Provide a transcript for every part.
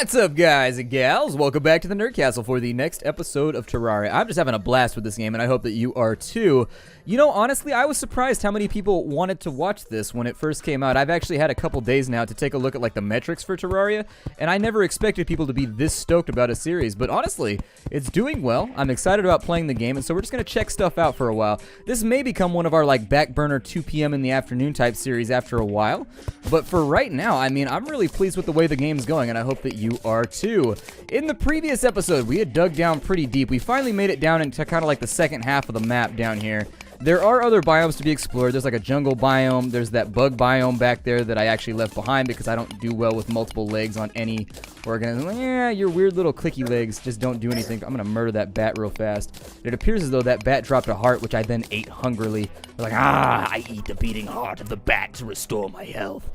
What's up, guys and gals? Welcome back to the Nerd Castle for the next episode of Terraria. I'm just having a blast with this game, and I hope that you are too. You know, honestly, I was surprised how many people wanted to watch this when it first came out. I've actually had a couple days now to take a look at like the metrics for Terraria, and I never expected people to be this stoked about a series. But honestly, it's doing well. I'm excited about playing the game, and so we're just gonna check stuff out for a while. This may become one of our like back burner 2 p.m. in the afternoon type series after a while, but for right now, I mean, I'm really pleased with the way the game's going, and I hope that you are too. In the previous episode, we had dug down pretty deep. We finally made it down into kind of like the second half of the map down here. There are other biomes to be explored. There's like a jungle biome. There's that bug biome back there that I actually left behind because I don't do well with multiple legs on any organism. Yeah, your weird little clicky legs just don't do anything. I'm gonna murder that bat real fast. It appears as though that bat dropped a heart, which I then ate hungrily. Like, I eat the beating heart of the bat to restore my health.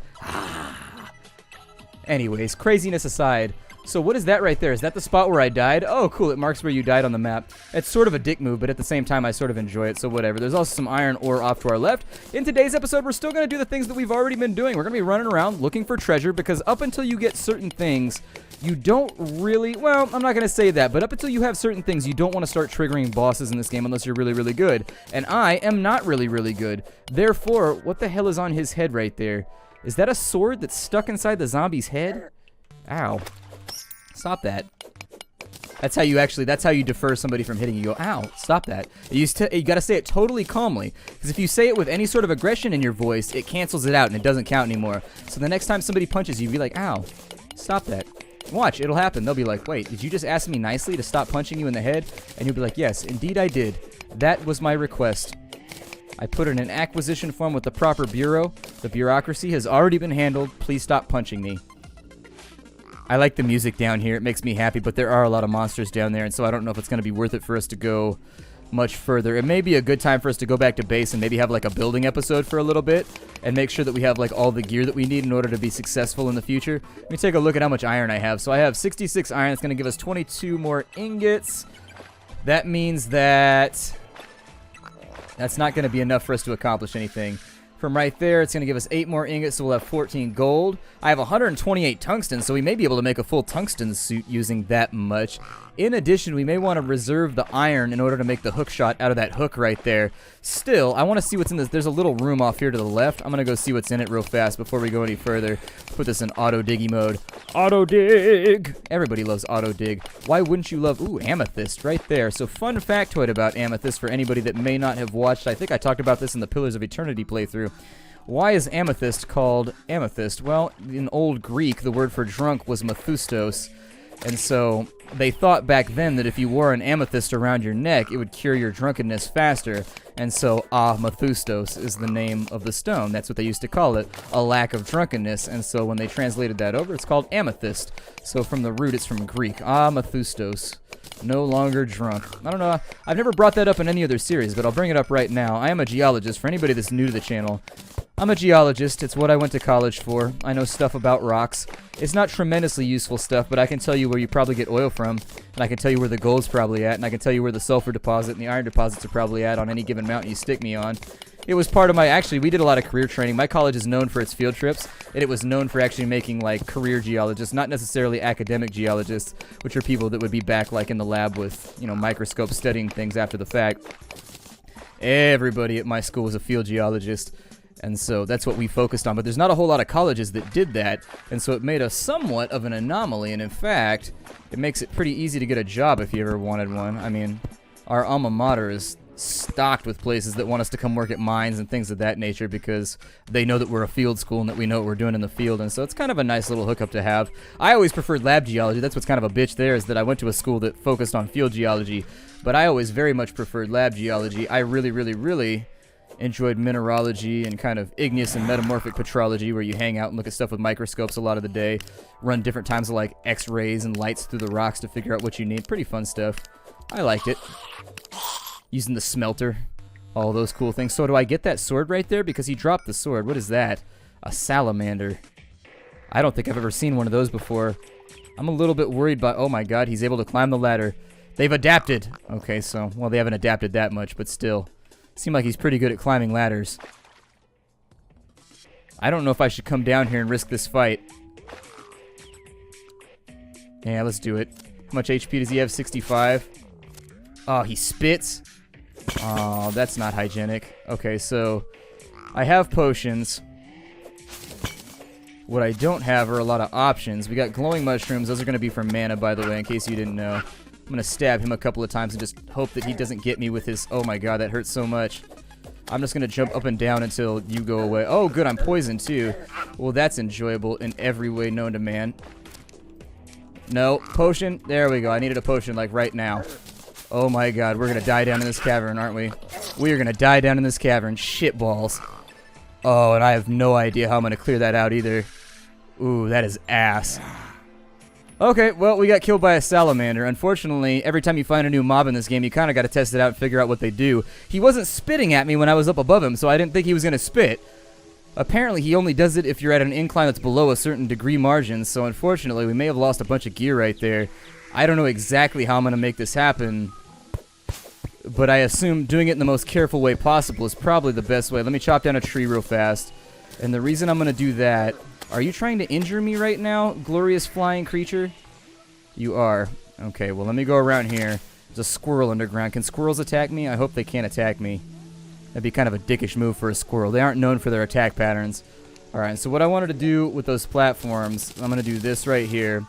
Anyways, craziness aside, so what is that right there? Is that the spot where I died? Oh, cool. It marks where you died on the map. It's sort of a dick move, but at the same time, I sort of enjoy it, so whatever. There's also some iron ore off to our left. In today's episode, we're still going to do the things that we've already been doing. We're going to be running around looking for treasure, because up until you get certain things, you don't really, well, I'm not going to say that, but up until you have certain things, you don't want to start triggering bosses in this game unless you're really, really good. And I am not really, really good. Therefore, what the hell is on his head right there? Is that a sword that's stuck inside the zombie's head? Ow. Stop that. That's how you defer somebody from hitting you. You go, ow, stop that. You gotta say it totally calmly, because if you say it with any sort of aggression in your voice, it cancels it out and it doesn't count anymore. So the next time somebody punches you, be like, ow, stop that. Watch, it'll happen. They'll be like, wait, did you just ask me nicely to stop punching you in the head? And you'll be like, yes, indeed I did. That was my request. I put in an acquisition form with the proper bureau. The bureaucracy has already been handled. Please stop punching me. I like the music down here. It makes me happy, but there are a lot of monsters down there, and so I don't know if it's going to be worth it for us to go much further. It may be a good time for us to go back to base and maybe have like a building episode for a little bit and make sure that we have like all the gear that we need in order to be successful in the future. Let me take a look at how much iron I have. So I have 66 iron. It's going to give us 22 more ingots. That means that that's not going to be enough for us to accomplish anything. From right there, it's going to give us 8 more ingots, so we'll have 14 gold. I have 128 tungsten, so we may be able to make a full tungsten suit using that much. In addition, we may want to reserve the iron in order to make the hook shot out of that hook right there. Still, I want to see what's in this. There's a little room off here to the left. I'm going to go see what's in it real fast before we go any further. Put this in auto-diggy mode. Auto-dig! Everybody loves auto-dig. Why wouldn't you love... Ooh, amethyst right there. So fun factoid about amethyst for anybody that may not have watched. I think I talked about this in the Pillars of Eternity playthrough. Why is amethyst called amethyst? Well, in Old Greek, the word for drunk was methustos. And so they thought back then that if you wore an amethyst around your neck, it would cure your drunkenness faster. And so methustos is the name of the stone. That's what they used to call it, a lack of drunkenness. And so when they translated that over, it's called amethyst. So from the root, it's from Greek. Methustos. No longer drunk. I don't know. I've never brought that up in any other series, but I'll bring it up right now. I am a geologist. For anybody that's new to the channel, I'm a geologist. It's what I went to college for. I know stuff about rocks. It's not tremendously useful stuff, but I can tell you where you probably get oil from, and I can tell you where the gold's probably at, and I can tell you where the sulfur deposit and the iron deposits are probably at on any given mountain you stick me on. It was part of my, actually, we did a lot of career training. My college is known for its field trips, and it was known for actually making, like, career geologists, not necessarily academic geologists, which are people that would be back, like, in the lab with, you know, microscopes studying things after the fact. Everybody at my school was a field geologist, and so that's what we focused on. But there's not a whole lot of colleges that did that, and so it made us somewhat of an anomaly, and in fact, it makes it pretty easy to get a job if you ever wanted one. I mean, our alma mater is stocked with places that want us to come work at mines and things of that nature because they know that we're a field school and that we know what we're doing in the field, and so it's kind of a nice little hookup to have. I always preferred lab geology. That's what's kind of a bitch there, is that I went to a school that focused on field geology, but I always very much preferred lab geology. I really, really, really enjoyed mineralogy and kind of igneous and metamorphic petrology, where you hang out and look at stuff with microscopes a lot of the day, run different times of like x-rays and lights through the rocks to figure out what you need. Pretty fun stuff. I liked it. Using the smelter, all those cool things. So do I get that sword right there? Because he dropped the sword. What is that? A salamander. I don't think I've ever seen one of those before. I'm a little bit worried by... Oh my god, he's able to climb the ladder. They've adapted. Okay, so... Well, they haven't adapted that much, but still. Seems like he's pretty good at climbing ladders. I don't know if I should come down here and risk this fight. Yeah, let's do it. How much HP does he have? 65. Oh, he spits. Oh, that's not hygienic. Okay, so I have potions. What I don't have are a lot of options. We got glowing mushrooms. Those are going to be for mana, by the way, in case you didn't know. I'm going to stab him a couple of times and just hope that he doesn't get me with his... Oh my god, that hurts so much. I'm just going to jump up and down until you go away. Oh, good, I'm poisoned too. Well, that's enjoyable in every way known to man. No, potion. There we go. I needed a potion, like, right now. Oh my god, we're going to die down in this cavern, aren't we? We are going to die down in this cavern. Shitballs. Oh, and I have no idea how I'm going to clear that out either. Ooh, that is ass. Okay, well, we got killed by a salamander. Unfortunately, every time you find a new mob in this game, you kind of got to test it out and figure out what they do. He wasn't spitting at me when I was up above him, so I didn't think he was going to spit. Apparently, he only does it if you're at an incline that's below a certain degree margin, so unfortunately, we may have lost a bunch of gear right there. I don't know exactly how I'm going to make this happen, but I assume doing it in the most careful way possible is probably the best way. Let me chop down a tree real fast. And the reason I'm going to do that... Are you trying to injure me right now, glorious flying creature? You are. Okay, well, let me go around here. There's a squirrel underground. Can squirrels attack me? I hope they can't attack me. That'd be kind of a dickish move for a squirrel. They aren't known for their attack patterns. Alright, so what I wanted to do with those platforms, I'm going to do this right here.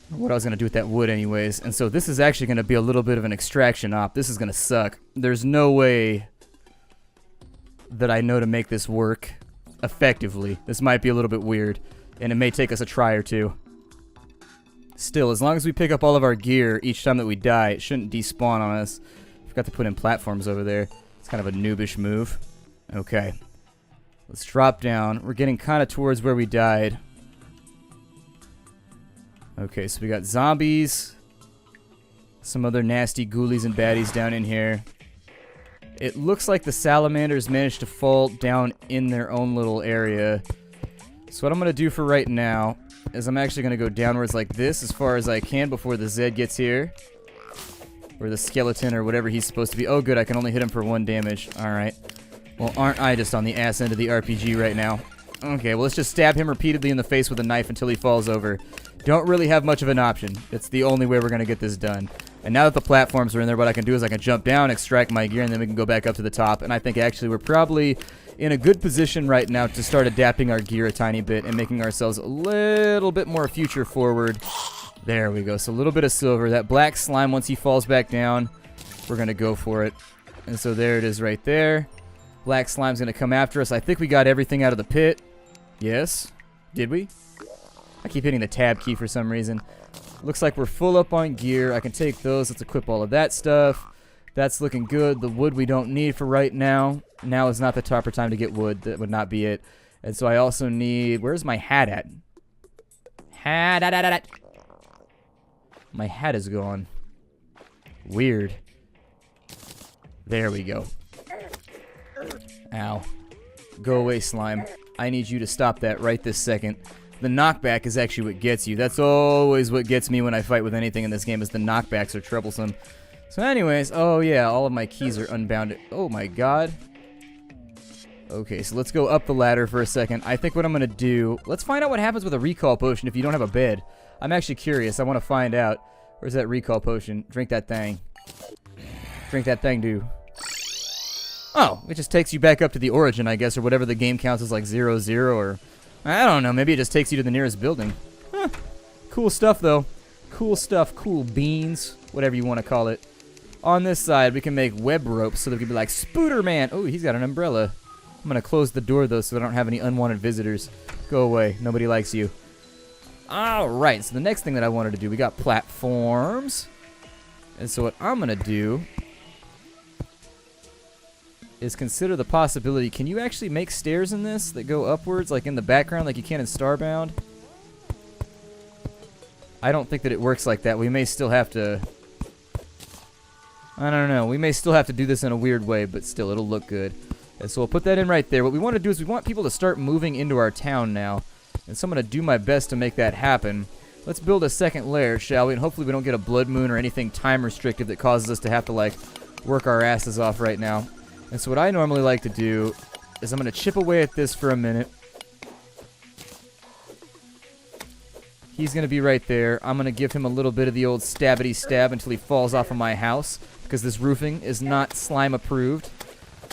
What I was going to do with that wood anyways. And so this is actually going to be a little bit of an extraction op. This is going to suck. There's no way that I know to make this work effectively. This might be a little bit weird, and it may take us a try or two. Still, as long as we pick up all of our gear each time that we die, it shouldn't despawn on us. Forgot to put in platforms over there. It's kind of a noobish move. Okay. Let's drop down. We're getting kind of towards where we died. Okay, so we got zombies. Some other nasty ghoulies and baddies down in here. It looks like the salamanders managed to fall down in their own little area. So what I'm going to do for right now is I'm actually going to go downwards like this as far as I can before the Zed gets here. Or the skeleton or whatever he's supposed to be. Oh good, I can only hit him for 1 damage. Alright. Well, aren't I just on the ass end of the RPG right now? Okay, well let's just stab him repeatedly in the face with a knife until he falls over. Don't really have much of an option. It's the only way we're going to get this done. And now that the platforms are in there, what I can do is I can jump down, extract my gear, and then we can go back up to the top. And I think actually we're probably in a good position right now to start adapting our gear a tiny bit and making ourselves a little bit more future forward. There we go. So a little bit of silver. That black slime, once he falls back down, we're going to go for it. And so there it is right there. Black slime's going to come after us. I think we got everything out of the pit. Yes. Did we? I keep hitting the tab key for some reason. Looks like we're full up on gear. I can take those. Let's equip all of that stuff. That's looking good. The wood we don't need for right now. Now is not the proper time to get wood. That would not be it. And so I also need... Where's my hat at? Hat. My hat is gone. Weird. There we go. Ow. Go away, slime. I need you to stop that right this second. The knockback is actually what gets you. That's always what gets me when I fight with anything in this game, is the knockbacks are troublesome. So anyways, oh yeah, all of my keys are unbounded. Oh my god. Okay, so let's go up the ladder for a second. I think what I'm going to do... Let's find out what happens with a recall potion if you don't have a bed. I'm actually curious. I want to find out. Where's that recall potion? Drink that thing. Drink that thing, dude. Oh, it just takes you back up to the origin, I guess, or whatever the game counts as like 0-0, or... I don't know, maybe it just takes you to the nearest building. Huh. Cool stuff, though. Cool stuff, cool beans, whatever you want to call it. On this side, we can make web ropes so that we can be like, Spooderman! Oh, he's got an umbrella. I'm going to close the door, though, so I don't have any unwanted visitors. Go away. Nobody likes you. Alright, so the next thing that I wanted to do, we got platforms. And so what I'm going to do is consider the possibility. Can you actually make stairs in this that go upwards, like in the background, like you can in Starbound? I don't think that it works like that. We may still have to... I don't know. We may still have to do this in a weird way, but still, it'll look good. And so we'll put that in right there. What we want to do is we want people to start moving into our town now. And so I'm going to do my best to make that happen. Let's build a second layer, shall we? And hopefully we don't get a blood moon or anything time restrictive that causes us to have to, like, work our asses off right now. And so what I normally like to do is I'm going to chip away at this for a minute. He's going to be right there. I'm going to give him a little bit of the old stabbity stab until he falls off of my house, because this roofing is not slime approved.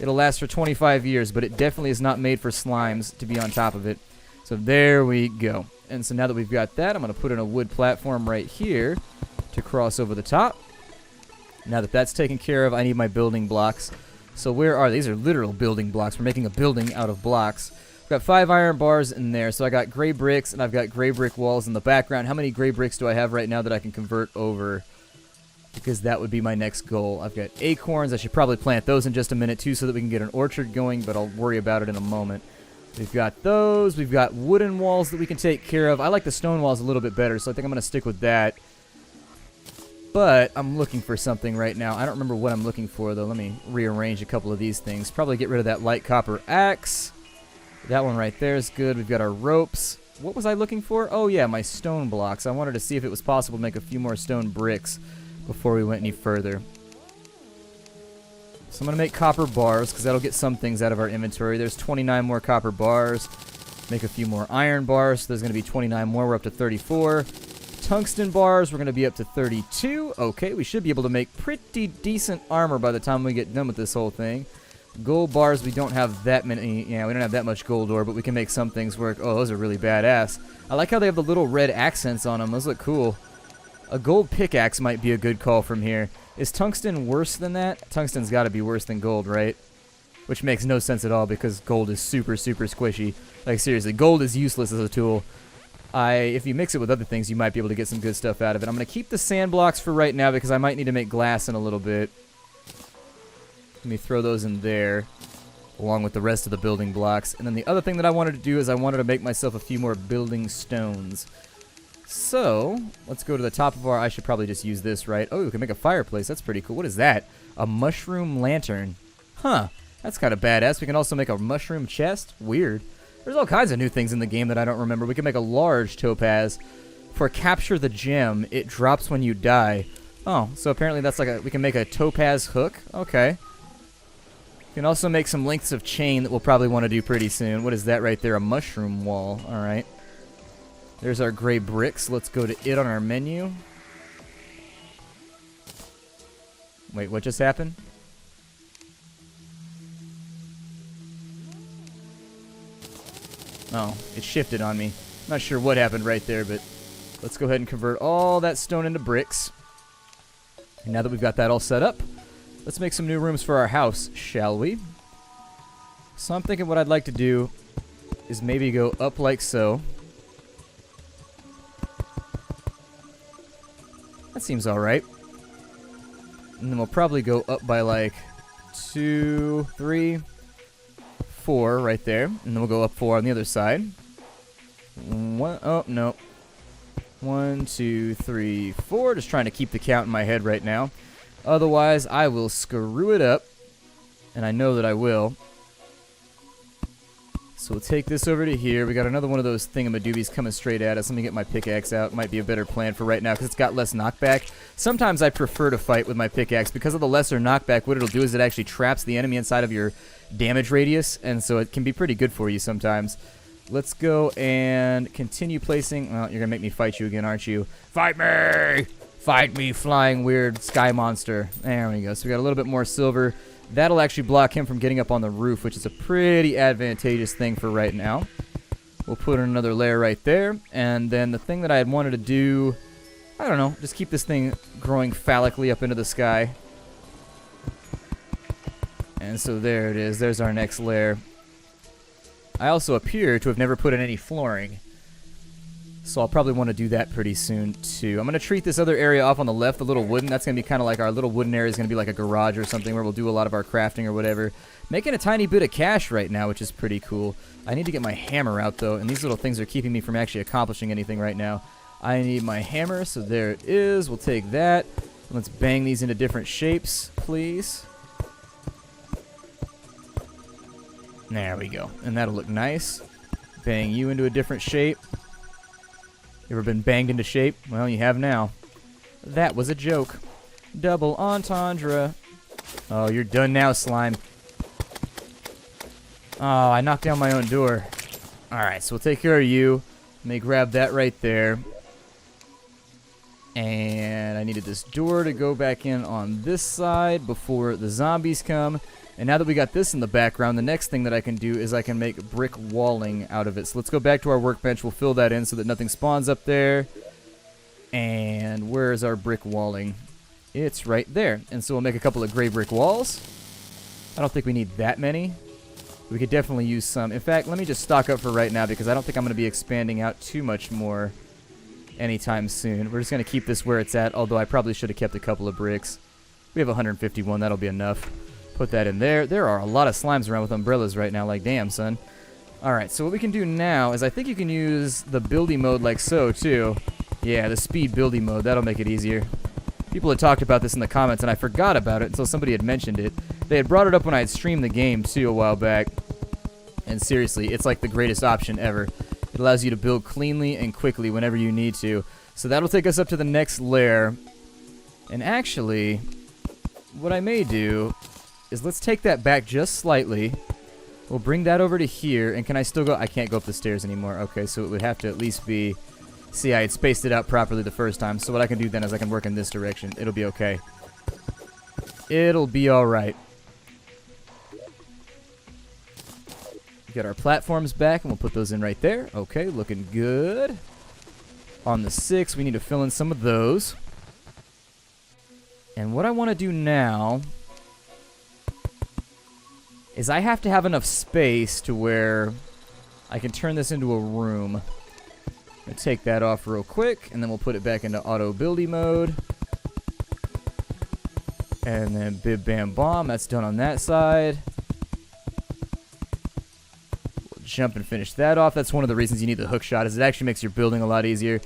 It'll last for 25 years, but it definitely is not made for slimes to be on top of it. So there we go. And so now that we've got that, I'm going to put in a wood platform right here to cross over the top. Now that that's taken care of, I need my building blocks. So where are these? Are literal building blocks. We're making a building out of blocks. I've got 5 iron bars in there. So I got gray bricks and I've got gray brick walls in the background. How many gray bricks do I have right now that I can convert over? Because that would be my next goal. I've got acorns. I should probably plant those in just a minute too so that we can get an orchard going, but I'll worry about it in a moment. We've got those. We've got wooden walls that we can take care of. I like the stone walls a little bit better, so I think I'm going to stick with that. But I'm looking for something right now. I don't remember what I'm looking for, though. Let me rearrange a couple of these things. Probably get rid of that light copper axe. That one right there is good. We've got our ropes. What was I looking for? Oh, yeah, my stone blocks. I wanted to see if it was possible to make a few more stone bricks before we went any further. So I'm going to make copper bars, because that'll get some things out of our inventory. There's 29 more copper bars. Make a few more iron bars. So there's going to be 29 more. We're up to 34. Tungsten bars, we're going to be up to 32. Okay, we should be able to make pretty decent armor by the time we get done with this whole thing. Gold bars, we don't have that many. Yeah, we don't have that much gold ore, but we can make some things work. Oh, those are really badass. I like how they have the little red accents on them. Those look cool. A gold pickaxe might be a good call from here. Is tungsten worse than that? Tungsten's got to be worse than gold, right? Which makes no sense at all because gold is super, super squishy. Like, seriously, gold is useless as a tool. If you mix it with other things, you might be able to get some good stuff out of it. I'm going to keep the sand blocks for right now because I might need to make glass in a little bit. Let me throw those in there along with the rest of the building blocks. And then the other thing that I wanted to do is I wanted to make myself a few more building stones. So, let's go to the top of our... I should probably just use this, right? Oh, we can make a fireplace. That's pretty cool. What is that? A mushroom lantern. Huh. That's kind of badass. We can also make a mushroom chest. Weird. There's all kinds of new things in the game that I don't remember. We can make a large topaz. For capture the gem, it drops when you die. Oh, so apparently that's like a... We can make a topaz hook. Okay. We can also make some lengths of chain that we'll probably want to do pretty soon. What is that right there? A mushroom wall. Alright. There's our gray bricks. Let's go to it on our menu. Wait, what just happened? Oh, it shifted on me. Not sure what happened right there, but let's go ahead and convert all that stone into bricks. And now that we've got that all set up, let's make some new rooms for our house, shall we? So I'm thinking what I'd like to do is maybe go up like so. That seems alright. And then we'll probably go up by like 2, 3, 4 right there. And then we'll go up 4 on the other side. Oh, no. 1, 2, 3, 4. Just trying to keep the count in my head right now. Otherwise, I will screw it up. And I know that I will. So we'll take this over to here. We got another one of those thingamadoobies coming straight at us. Let me get my pickaxe out. Might be a better plan for right now because it's got less knockback. Sometimes I prefer to fight with my pickaxe because of the lesser knockback. What it'll do is it actually traps the enemy inside of your damage radius, and so it can be pretty good for you sometimes. Let's go and continue placing... Well, you're going to make me fight you again, aren't you? Fight me! Fight me, flying weird sky monster. There we go. So we got a little bit more silver. That'll actually block him from getting up on the roof, which is a pretty advantageous thing for right now. We'll put in another layer right there. And then the thing that I had wanted to do... I don't know. Just keep this thing growing phallically up into the sky. And so there it is. There's our next layer. I also appear to have never put in any flooring. So I'll probably want to do that pretty soon, too. I'm going to treat this other area off on the left, the little wooden. That's going to be kind of like our little wooden area is going to be like a garage or something where we'll do a lot of our crafting or whatever. Making a tiny bit of cash right now, which is pretty cool. I need to get my hammer out, though, and these little things are keeping me from actually accomplishing anything right now. I need my hammer, so there it is. We'll take that. Let's bang these into different shapes, please. There we go. And that'll look nice. Bang you into a different shape. You ever been banged into shape? Well, you have now. That was a joke. Double entendre. Oh, you're done now, slime. Oh, I knocked down my own door. Alright, so we'll take care of you. Let me grab that right there. And I needed this door to go back in on this side before the zombies come. And now that we got this in the background, the next thing that I can do is I can make brick walling out of it. So let's go back to our workbench. We'll fill that in so that nothing spawns up there. And where is our brick walling? It's right there. And so we'll make a couple of gray brick walls. I don't think we need that many. We could definitely use some. In fact, let me just stock up for right now because I don't think I'm going to be expanding out too much more anytime soon. We're just going to keep this where it's at, although I probably should have kept a couple of bricks. We have 151. That'll be enough. Put that in there. There are a lot of slimes around with umbrellas right now. Like, damn, son. Alright, so what we can do now is I think you can use the building mode like so, too. Yeah, the speed building mode. That'll make it easier. People had talked about this in the comments, and I forgot about it until somebody had mentioned it. They had brought it up when I had streamed the game, too, a while back. And seriously, it's like the greatest option ever. It allows you to build cleanly and quickly whenever you need to. So that'll take us up to the next layer. And actually, what I may do is let's take that back just slightly. We'll bring that over to here. And can I still go? I can't go up the stairs anymore. Okay, so it would have to at least be... See, I had spaced it out properly the first time. So what I can do then is I can work in this direction. It'll be okay. It'll be alright. Get our platforms back, and we'll put those in right there. Okay, looking good. On the 6, we need to fill in some of those. And what I want to do now is I have to have enough space to where I can turn this into a room. I'm going to take that off real quick, and then we'll put it back into auto building mode. And then bib bam bomb, that's done on that side. We'll jump and finish that off. That's one of the reasons you need the hook shot, is it actually makes your building a lot easier.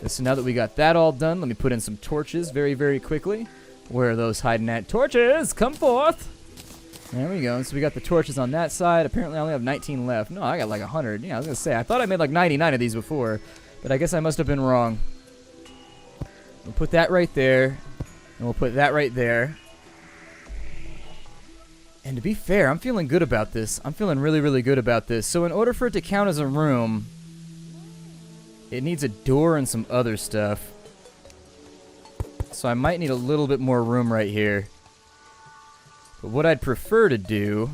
So now that we got that all done, let me put in some torches very, very quickly. Where are those hiding at? Torches, come forth! There we go. So we got the torches on that side. Apparently I only have 19 left. No, I got like 100. Yeah, I was going to say, I thought I made like 99 of these before. But I guess I must have been wrong. We'll put that right there. And we'll put that right there. And to be fair, I'm feeling good about this. I'm feeling really, really good about this. So in order for it to count as a room, it needs a door and some other stuff. So I might need a little bit more room right here. But what I'd prefer to do...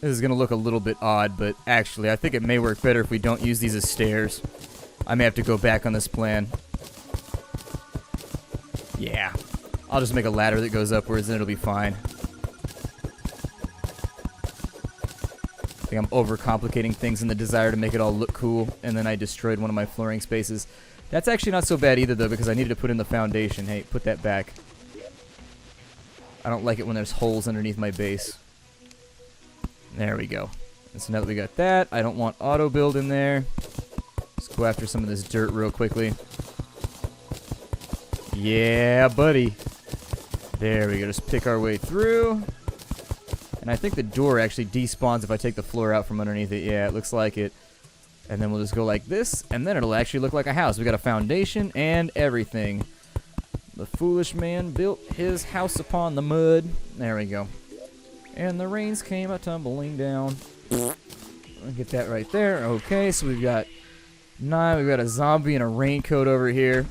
This is going to look a little bit odd, but actually I think it may work better if we don't use these as stairs. I may have to go back on this plan. Yeah. I'll just make a ladder that goes upwards and it'll be fine. I think I'm overcomplicating things in the desire to make it all look cool, and then I destroyed one of my flooring spaces. That's actually not so bad either, though, because I needed to put in the foundation. Hey, put that back. I don't like it when there's holes underneath my base. There we go. And so now that we got that, I don't want auto build in there. Let's go after some of this dirt real quickly. Yeah, buddy. There we go. Just pick our way through. And I think the door actually despawns if I take the floor out from underneath it. Yeah, it looks like it. And then we'll just go like this, and then it'll actually look like a house. We got a foundation and everything. The foolish man built his house upon the mud. There we go. And the rains came a-tumbling down. I'll get that right there. Okay, so we've got 9. We've got a zombie and a raincoat over here.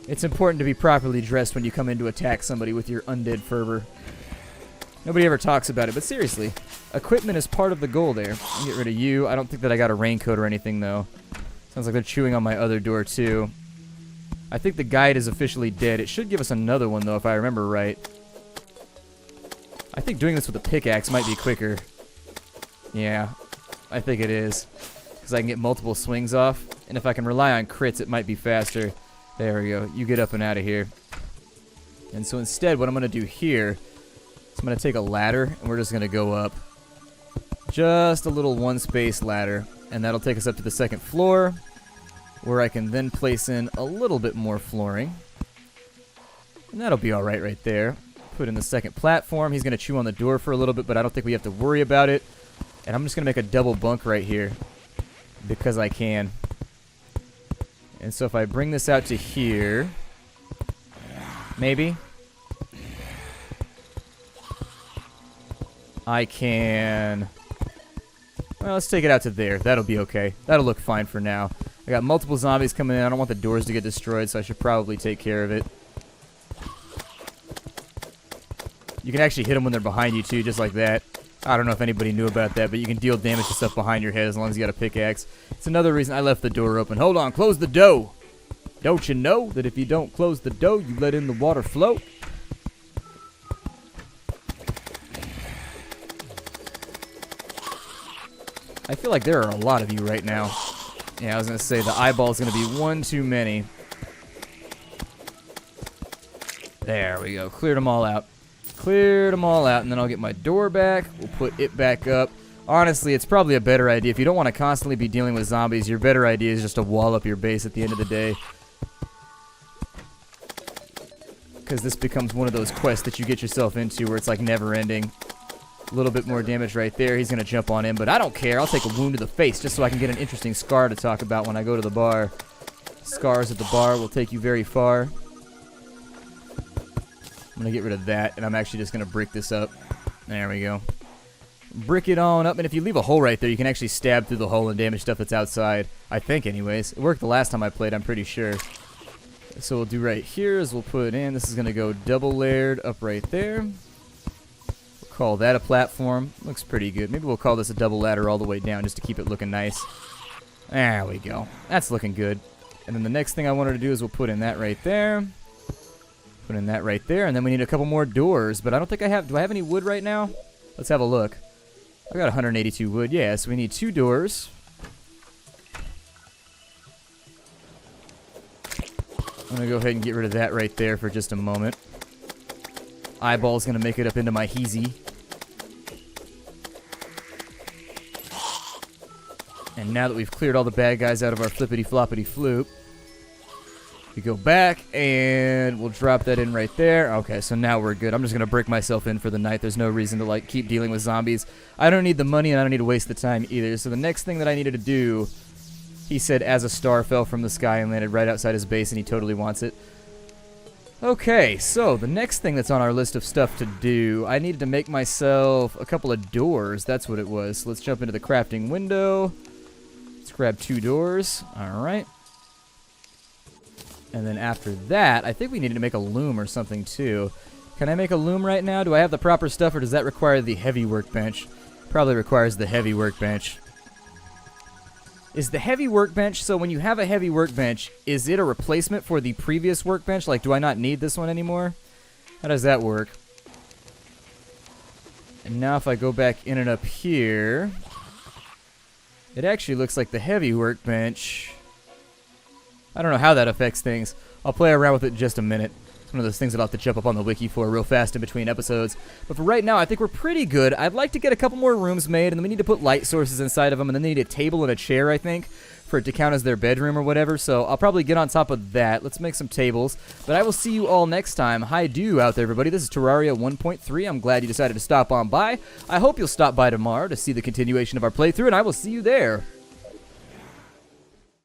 It's important to be properly dressed when you come in to attack somebody with your undead fervor. Nobody ever talks about it, but seriously, equipment is part of the goal there. I'll get rid of you. I don't think that I got a raincoat or anything, though. Sounds like they're chewing on my other door, too. I think the guide is officially dead. It should give us another one, though, if I remember right. I think doing this with a pickaxe might be quicker. Yeah, I think it is. Because I can get multiple swings off. And if I can rely on crits, it might be faster. There we go. You get up and out of here. And so instead, what I'm going to do here... I'm going to take a ladder, and we're just going to go up. Just a little one-space ladder. And that'll take us up to the second floor, where I can then place in a little bit more flooring. And that'll be alright right there. Put in the second platform. He's going to chew on the door for a little bit, but I don't think we have to worry about it. And I'm just going to make a double bunk right here, because I can. And so if I bring this out to here, maybe... I can... Well, let's take it out to there. That'll be okay. That'll look fine for now. I got multiple zombies coming in. I don't want the doors to get destroyed, so I should probably take care of it. You can actually hit them when they're behind you, too, just like that. I don't know if anybody knew about that, but you can deal damage to stuff behind your head as long as you got a pickaxe. It's another reason I left the door open. Hold on, close the door. Don't you know that if you don't close the door, you let in the water flow? I feel like there are a lot of you right now. Yeah, I was going to say the eyeball's going to be one too many. There we go. Cleared them all out. Cleared them all out, and then I'll get my door back. We'll put it back up. Honestly, it's probably a better idea. If you don't want to constantly be dealing with zombies, your better idea is just to wall up your base at the end of the day. Because this becomes one of those quests that you get yourself into where it's like never ending. A little bit more damage right there. He's going to jump on him, but I don't care. I'll take a wound to the face just so I can get an interesting scar to talk about when I go to the bar. Scars at the bar will take you very far. I'm going to get rid of that, and I'm actually just going to brick this up. There we go. Brick it on up, and if you leave a hole right there, you can actually stab through the hole and damage stuff that's outside. I think, anyways. It worked the last time I played, I'm pretty sure. So we'll do right here is we'll put in, this is going to go double layered up right there. We'll call that a platform. Looks pretty good. Maybe we'll call this a double ladder all the way down just to keep it looking nice. There we go. That's looking good. And then the next thing I wanted to do is we'll put in that right there. Put in that right there, and then we need a couple more doors, but I don't think I have, do I have any wood right now? Let's have a look. I got 182 wood, yeah, so we need 2 doors. I'm going to go ahead and get rid of that right there for just a moment. Eyeball's going to make it up into my heezy. And now that we've cleared all the bad guys out of our flippity-floppity-floop, we go back, and we'll drop that in right there. Okay, so now we're good. I'm just going to break myself in for the night. There's no reason to, like, keep dealing with zombies. I don't need the money, and I don't need to waste the time either. So the next thing that I needed to do, he said as a star fell from the sky and landed right outside his base, and he totally wants it. Okay, so the next thing that's on our list of stuff to do, I needed to make myself a couple of doors. That's what it was. So let's jump into the crafting window. Let's grab 2 doors. All right. And then after that, I think we needed to make a loom or something too. Can I make a loom right now? Do I have the proper stuff, or does that require the heavy workbench? Probably requires the heavy workbench. Is the heavy workbench, so when you have a heavy workbench, is it a replacement for the previous workbench? Like, do I not need this one anymore? How does that work? And now if I go back in and up here, it actually looks like the heavy workbench. I don't know how that affects things. I'll play around with it in just a minute. It's one of those things that I'll have to jump up on the wiki for real fast in between episodes. But for right now, I think we're pretty good. I'd like to get a couple more rooms made, and then we need to put light sources inside of them, and then they need a table and a chair, I think, for it to count as their bedroom or whatever. So I'll probably get on top of that. Let's make some tables. But I will see you all next time. Hi-do out there, everybody. This is Terraria 1.3. I'm glad you decided to stop on by. I hope you'll stop by tomorrow to see the continuation of our playthrough, and I will see you there.